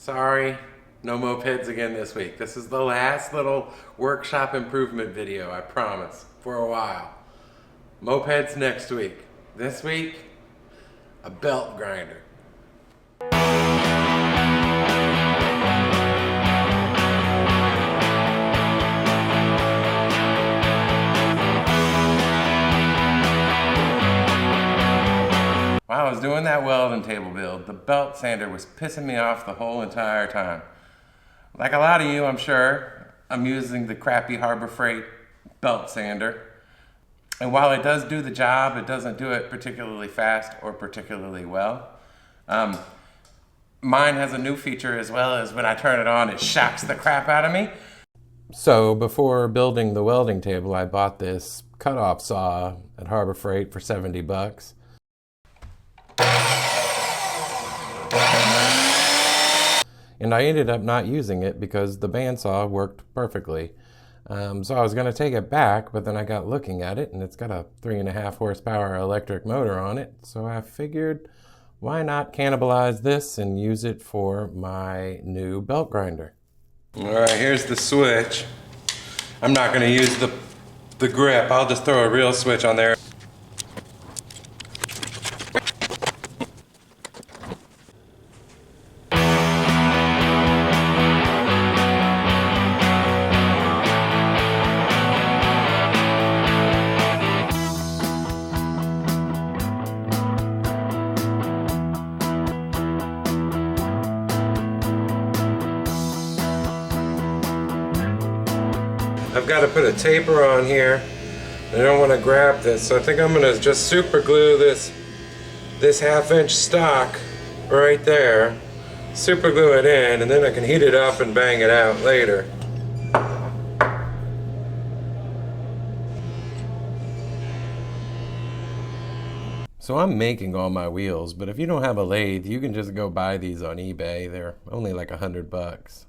Sorry, no mopeds again this week. This is the last little workshop improvement video, I promise, for a while. Mopeds next week. This week, a belt grinder. While I was doing that welding table build, the belt sander was pissing me off the whole entire time. Like a lot of you, I'm sure, I'm using the crappy Harbor Freight belt sander. And while it does do the job, it doesn't do it particularly fast or particularly well. Mine has a new feature as well, as when I turn it on, it shocks the crap out of me. So before building the welding table, I bought this cutoff saw at Harbor Freight for 70 bucks. And I ended up not using it because the bandsaw worked perfectly. So I was going to take it back, but then I got looking at it and it's got a 3.5 horsepower electric motor on it. So I figured, why not cannibalize this and use it for my new belt grinder? All right, here's the switch. I'm not going to use the grip. I'll just throw a real switch on there. I've got to put a taper on here. I don't want to grab this, so I think I'm going to just super glue this 1/2 inch stock right there. Super glue it in, and then I can heat it up and bang it out later. So I'm making all my wheels, but if you don't have a lathe, you can just go buy these on eBay. They're only like 100 bucks.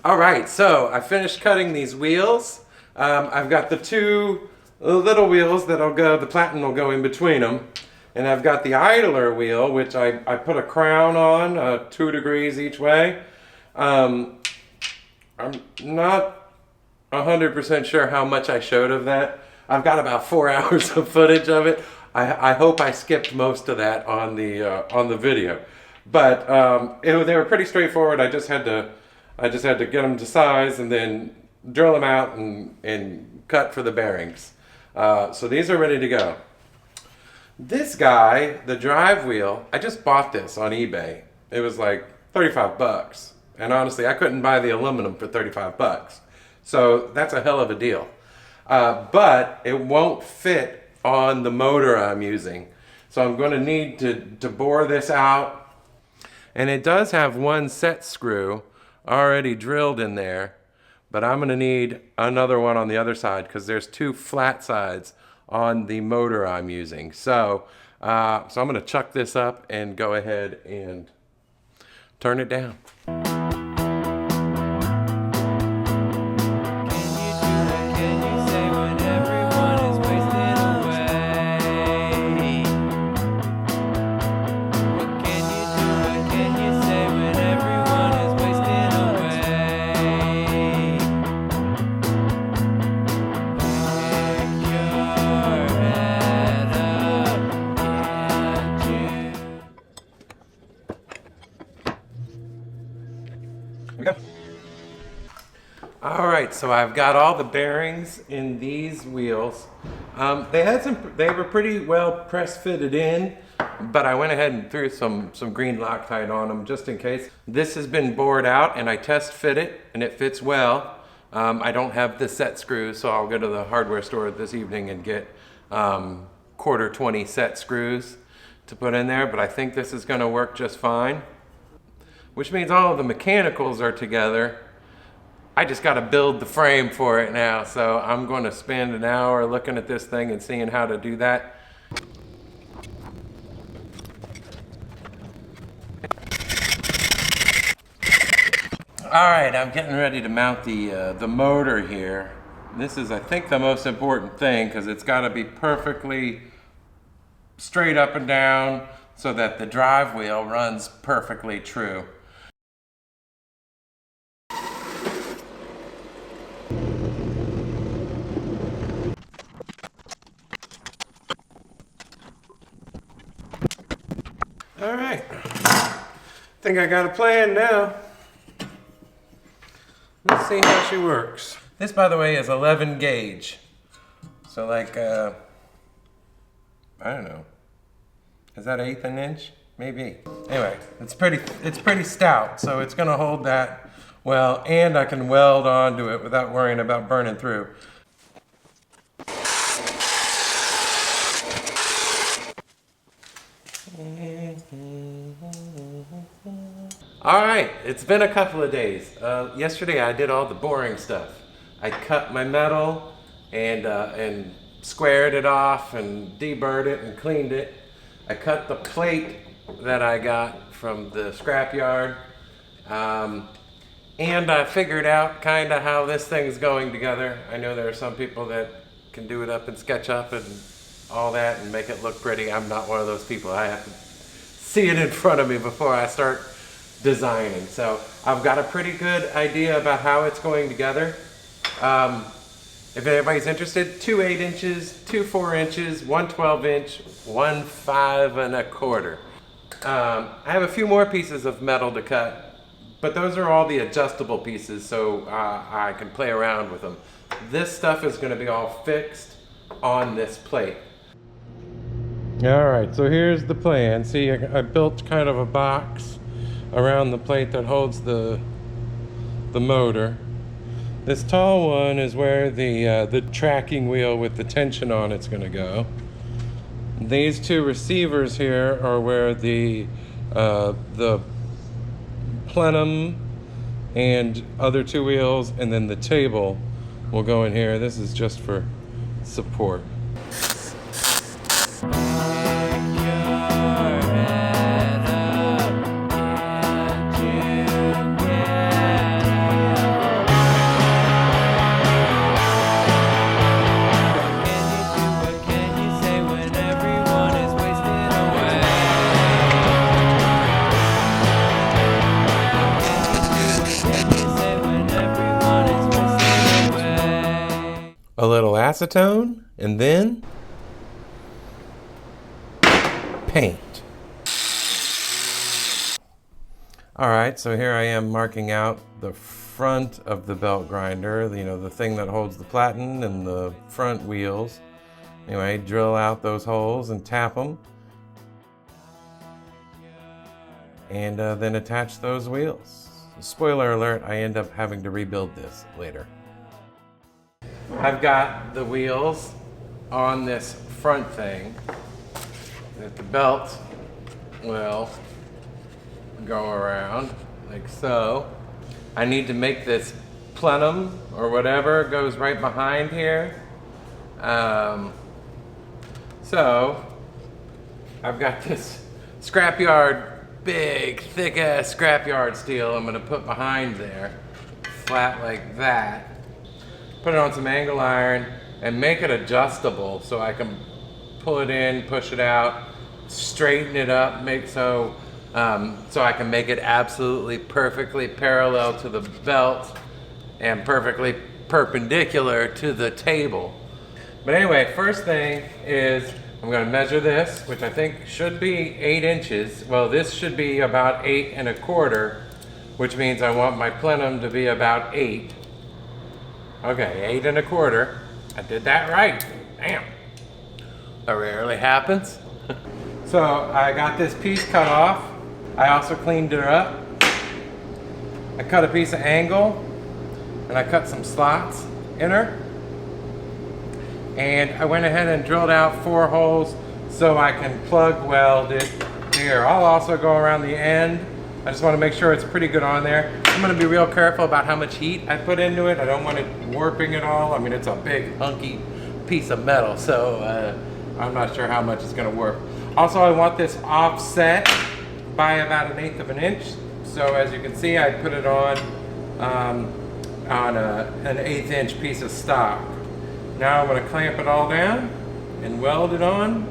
Alright, so I finished cutting these wheels. I've got the two little wheels that'll go, the platen will go in between them. And I've got the idler wheel, which I put a crown on, 2 degrees each way. I'm not 100% sure how much I showed of that. I've got about 4 hours of footage of it. I hope I skipped most of that on the video. But they were pretty straightforward. I just had to get them to size and then drill them out and cut for the bearings. So these are ready to go. This guy, the drive wheel, I just bought this on eBay. It was like 35 bucks. And honestly, I couldn't buy the aluminum for 35 bucks. So that's a hell of a deal. But it won't fit on the motor I'm using. So I'm going to need to bore this out. And it does have one set screw already drilled in there, but I'm going to need another one on the other side because there's 2 flat sides on the motor I'm using. So I'm going to chuck this up and go ahead and turn it down. Alright, so I've got all the bearings in these wheels. They were pretty well press fitted in, but I went ahead and threw some green Loctite on them just in case. This has been bored out and I test fit it and it fits well. I don't have the set screws, so I'll go to the hardware store this evening and get 1/4-20 set screws to put in there, but I think this is going to work just fine. Which means all of the mechanicals are together. I just got to build the frame for it now, so I'm going to spend an hour looking at this thing and seeing how to do that. All right, I'm getting ready to mount the motor here. This is, I think, the most important thing because it's got to be perfectly straight up and down so that the drive wheel runs perfectly true. All right, think I got a plan now. Let's see how she works. This, by the way, is 11 gauge. So like, I don't know. Is that 1/8 an inch? Maybe. Anyway, it's pretty stout, so it's gonna hold that well, and I can weld onto it without worrying about burning through. All right, it's been a couple of days. Yesterday I did all the boring stuff. I cut my metal and squared it off and deburred it and cleaned it. I cut the plate that I got from the scrapyard, and I figured out kind of how this thing's going together. I know there are some people that can do it up in SketchUp and all that and make it look pretty. I'm not one of those people. I have to see it in front of me before I start designing. So I've got a pretty good idea about how it's going together. If anybody's interested, 2 8 inches, 2 4 inches, 1 12 inch, 1 5 1/4. I have a few more pieces of metal to cut, but those are all the adjustable pieces, so I can play around with them. This stuff is going to be all fixed on this plate. All right, so here's the plan. See, I built kind of a box around the plate that holds the motor. This tall one is where the tracking wheel with the tension on it's going to go. These 2 receivers here are where the plenum and other 2 wheels, and then the table will go in here. This is just for support. A little acetone, and then paint. All right, so here I am marking out the front of the belt grinder, you know, the thing that holds the platen and the front wheels. Anyway, drill out those holes and tap them. And then attach those wheels. Spoiler alert, I end up having to rebuild this later. I've got the wheels on this front thing that the belt will go around like so. I need to make this plenum or whatever goes right behind here. So I've got this scrapyard, big thick ass scrapyard steel I'm gonna put behind there, flat like that. Put it on some angle iron and make it adjustable so I can pull it in, push it out, straighten it up, make so I can make it absolutely perfectly parallel to the belt and perfectly perpendicular to the table. But anyway, first thing is I'm going to measure this, which I think should be 8 inches. Well, this should be about 8 1/4, which means I want my plenum to be about 8. Okay, 8 1/4. I did that right. Damn. That rarely happens. So I got this piece cut off. I also cleaned it up. I cut a piece of angle and I cut some slots in her. And I went ahead and drilled out 4 holes so I can plug weld it here. I'll also go around the end. I just want to make sure it's pretty good on there. I'm going to be real careful about how much heat I put into it. I don't want it warping at all. I mean, it's a big hunky piece of metal, so I'm not sure how much it's going to warp. Also, I want this offset by about 1/8 of an inch. So as you can see, I put it on on an 1/8 inch piece of stock. Now I'm going to clamp it all down and weld it on.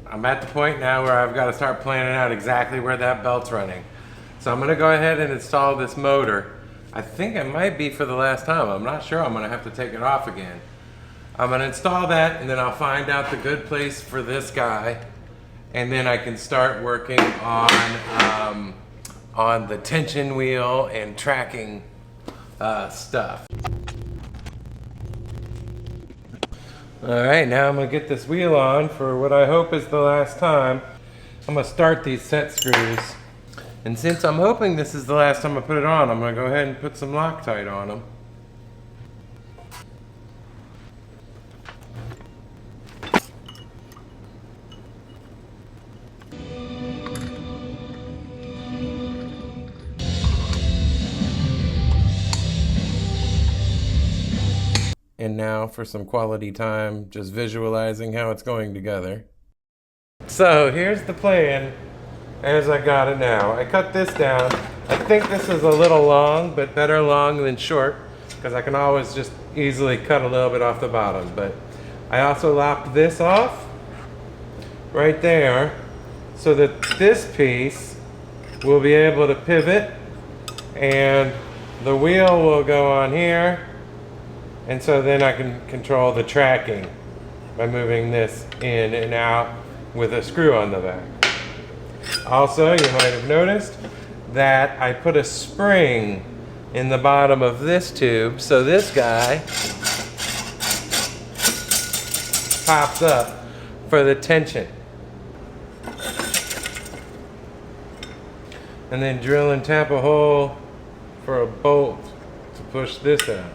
I'm at the point now where I've got to start planning out exactly where that belt's running. So I'm going to go ahead and install this motor. I think it might be for the last time. I'm not sure. I'm going to have to take it off again. I'm going to install that, and then I'll find out the good place for this guy, and then I can start working on the tension wheel and tracking stuff. Alright, now I'm going to get this wheel on for what I hope is the last time. I'm going to start these set screws. And since I'm hoping this is the last time I put it on, I'm going to go ahead and put some Loctite on them. And now for some quality time, just visualizing how it's going together. So here's the plan as I got it now. I cut this down. I think this is a little long, but better long than short, because I can always just easily cut a little bit off the bottom. But I also lopped this off right there so that this piece will be able to pivot, and the wheel will go on here. And so then I can control the tracking by moving this in and out with a screw on the back. Also, you might have noticed that I put a spring in the bottom of this tube, so this guy pops up for the tension. And then drill and tap a hole for a bolt to push this out.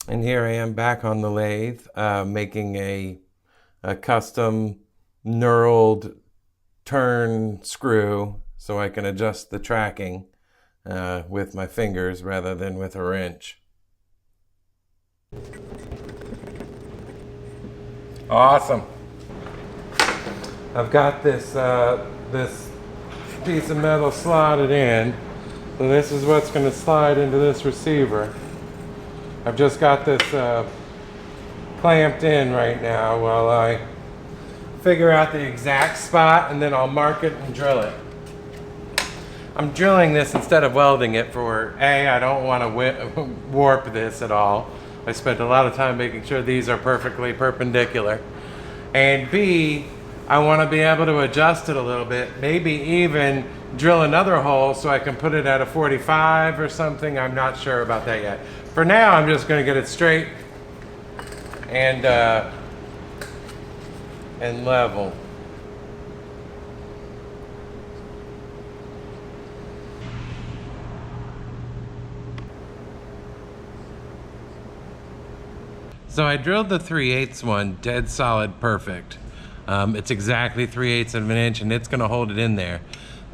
And here I am back on the lathe, making a custom knurled turn screw so I can adjust the tracking with my fingers rather than with a wrench. Awesome. I've got this this piece of metal slotted in, so this is what's going to slide into this receiver. I've just got this clamped in right now while I figure out the exact spot, and then I'll mark it and drill it. I'm drilling this instead of welding it for A, I don't want to warp this at all. I spent a lot of time making sure these are perfectly perpendicular. And B, I want to be able to adjust it a little bit, maybe even drill another hole so I can put it at a 45 or something. I'm not sure about that yet. For now, I'm just going to get it straight and level. So I drilled the 3/8 one dead solid perfect. It's exactly 3/8 of an inch, and it's going to hold it in there.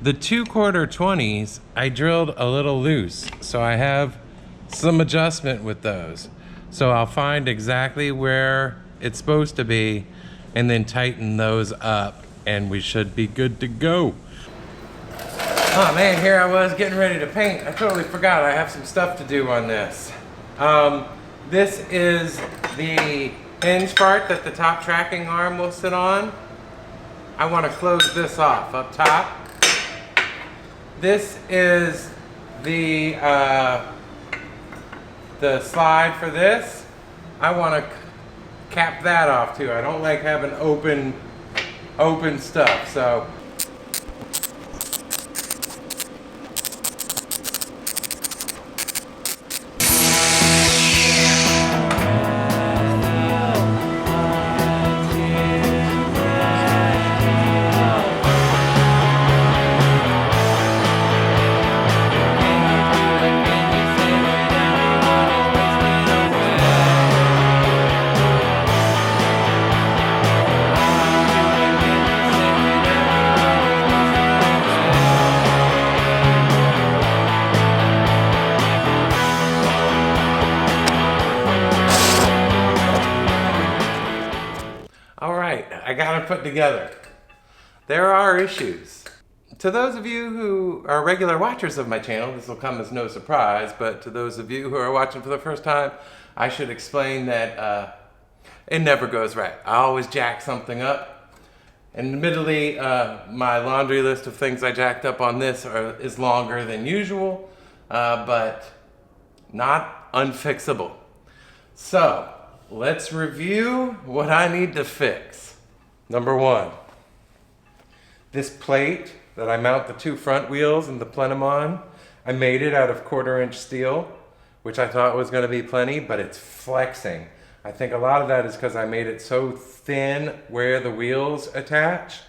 The 2/4 20s I drilled a little loose, so I have some adjustment with those. So I'll find exactly where it's supposed to be and then tighten those up, and we should be good to go. Oh man, here I was getting ready to paint. I totally forgot I have some stuff to do on this. This is the hinge part that the top tracking arm will sit on. I want to close this off up top. This is the slide for this. I want to cap that off too. I don't like having open stuff. So I got it put together. There are issues. To those of you who are regular watchers of my channel, this will come as no surprise, but to those of you who are watching for the first time, I should explain that it never goes right. I always jack something up. And admittedly, my laundry list of things I jacked up on this is longer than usual, but not unfixable. So, let's review what I need to fix. Number one, this plate that I mount the two front wheels and the plenum on, I made it out of 1/4" steel, which I thought was going to be plenty, but it's flexing. I think a lot of that is because I made it so thin where the wheels attach.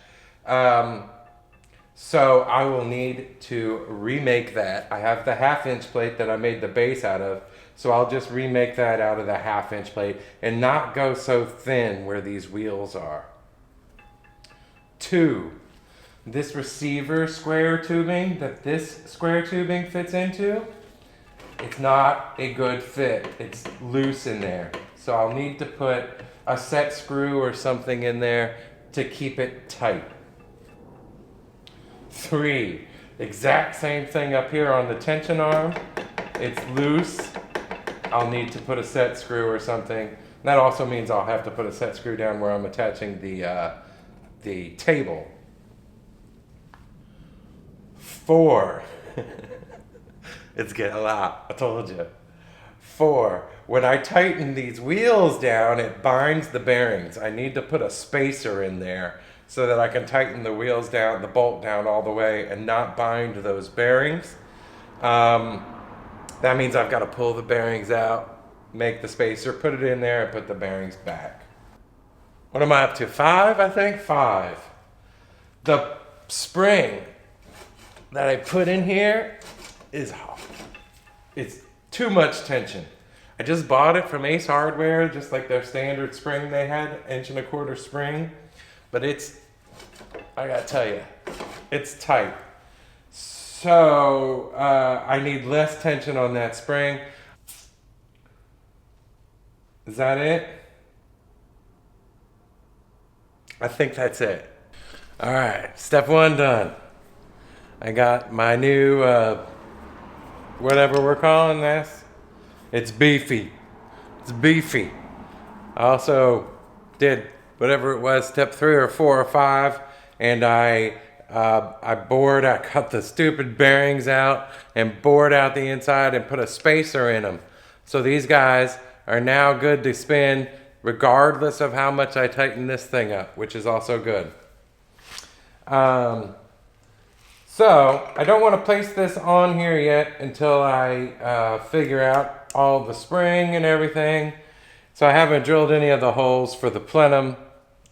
So I will need to remake that. I have the 1/2" plate that I made the base out of, so I'll just remake that out of the 1/2" plate and not go so thin where these wheels are. 2. This receiver square tubing that this square tubing fits into, it's not a good fit. It's loose in there. So I'll need to put a set screw or something in there to keep it tight. 3, exact same thing up here on the tension arm. It's loose. I'll need to put a set screw or something. That also means I'll have to put a set screw down where I'm attaching the table. 4, it's getting a lot, I told you. 4, when I tighten these wheels down, it binds the bearings. I need to put a spacer in there so that I can tighten the wheels down, the bolt down all the way and not bind those bearings. That means I've got to pull the bearings out, make the spacer, put it in there, and put the bearings back. What am I up to? 5, I think? 5. The spring that I put in here it's too much tension. I just bought it from Ace Hardware, just like their standard spring they had, 1¼ inch spring. But I gotta tell you, it's tight. So I need less tension on that spring. Is that it? I think that's it. All right, step 1 done. I got my new, whatever we're calling this. It's beefy. It's beefy. I also did whatever it was, step 3 or 4 or 5, and I cut the stupid bearings out and bored out the inside and put a spacer in them. So these guys are now good to spin regardless of how much I tighten this thing up, which is also good. So I don't want to place this on here yet until I figure out all the spring and everything. So I haven't drilled any of the holes for the plenum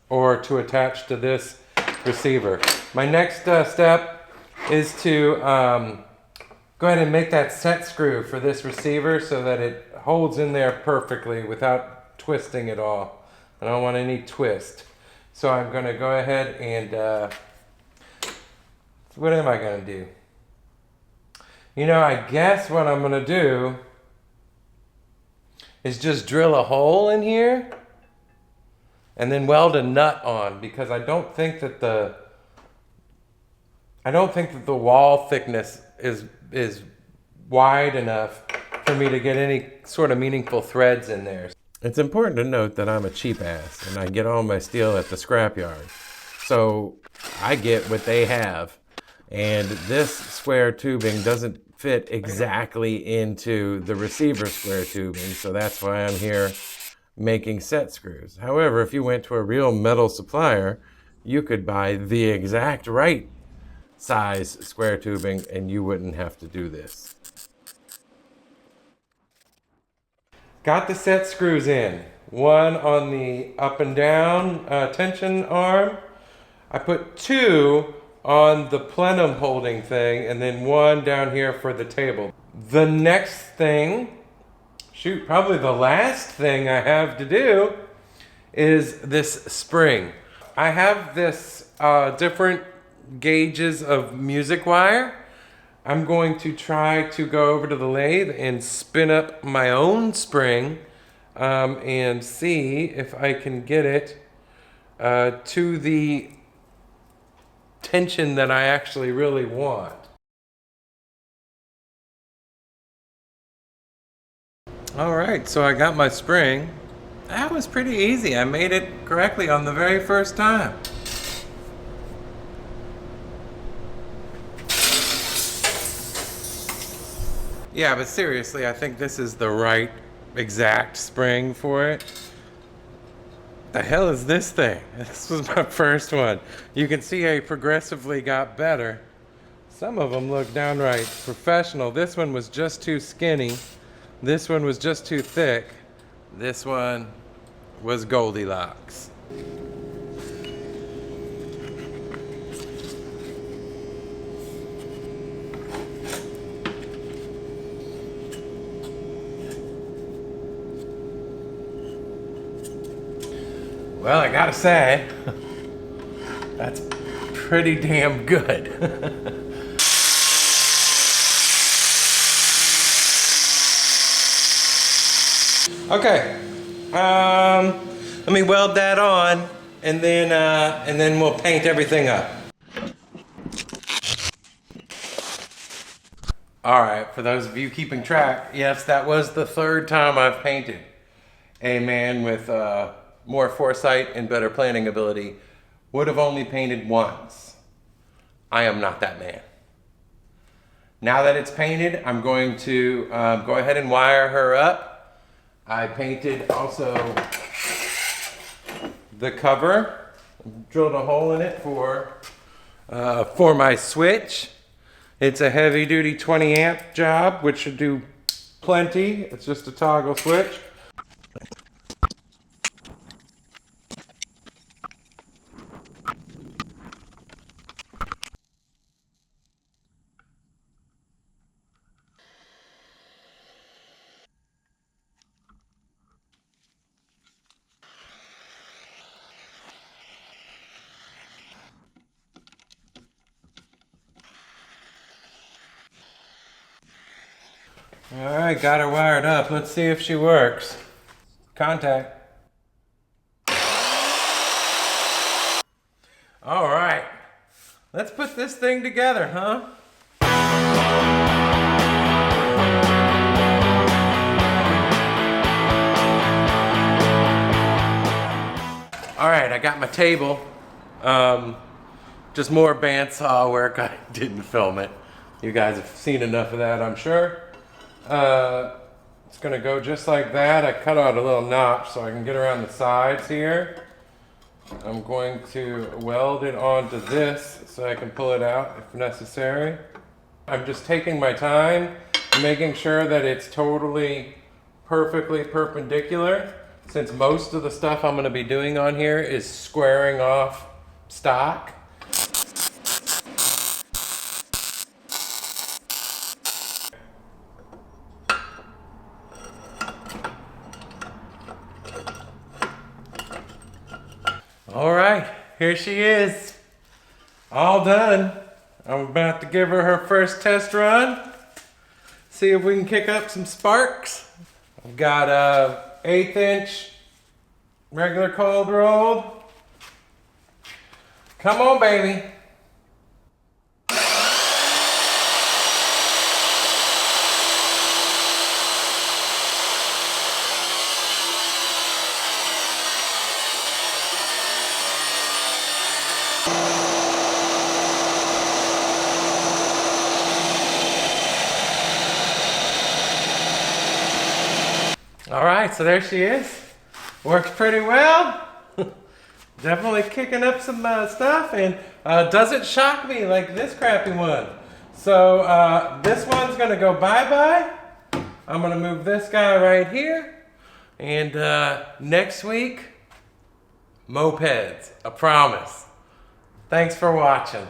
or to attach to this receiver. My next step is to go ahead and make that set screw for this receiver so that it holds in there perfectly without twisting at all. I don't want any twist. So I'm going to go ahead and what am I going to do? You know, I guess what I'm going to do is just drill a hole in here and then weld a nut on, because I don't think that the wall thickness is wide enough for me to get any sort of meaningful threads in there. It's important to note that I'm a cheap ass and I get all my steel at the scrapyard. So I get what they have. And this square tubing doesn't fit exactly into the receiver square tubing, so that's why I'm here making set screws. However, if you went to a real metal supplier, you could buy the exact right size square tubing and you wouldn't have to do this. Got the set screws in. One on the up and down tension arm. I put 2 on the plenum holding thing, and then 1 down here for the table. The next thing, probably the last thing I have to do is this spring. I have this different gauges of music wire. I'm going to try to go over to the lathe and spin up my own spring and see if I can get it to the tension that I actually really want. All right, so I got my spring. That was pretty easy. I made it correctly on the very first time. Yeah, but seriously, I think this is the right exact spring for it. The hell is this thing? This was my first one. You can see I progressively got better. Some of them look downright professional. This one was just too skinny. This one was just too thick. This one was Goldilocks. Well, I gotta say, that's pretty damn good. Okay, let me weld that on, and then we'll paint everything up. All right, for those of you keeping track, yes, that was the third time I've painted. A man with more foresight and better planning ability would have only painted once. I am not that man. Now that it's painted, I'm going to go ahead and wire her up. I painted also the cover, drilled a hole in it for my switch. It's a heavy duty 20 amp job, which should do plenty. It's just a toggle switch. All right, got her wired up. Let's see if she works. Contact. All right, let's put this thing together, huh? All right, I got my table. Just more bandsaw work. I didn't film it. You guys have seen enough of that, I'm sure. It's gonna go just like that. I cut out a little notch so I can get around the sides here. I'm going to weld it onto this so I can pull it out if necessary. I'm just taking my time, making sure that it's totally perfectly perpendicular, since most of the stuff I'm gonna be doing on here is squaring off stock. All right, here she is, all done. I'm about to give her her first test run. See if we can kick up some sparks. I've got a 1/8 inch regular cold rolled. Come on, baby. All right, so there she is. Works pretty well. Definitely kicking up some stuff, and doesn't shock me like this crappy one. So this one's gonna go bye-bye. I'm gonna move this guy right here. And next week, mopeds, I promise. Thanks for watching.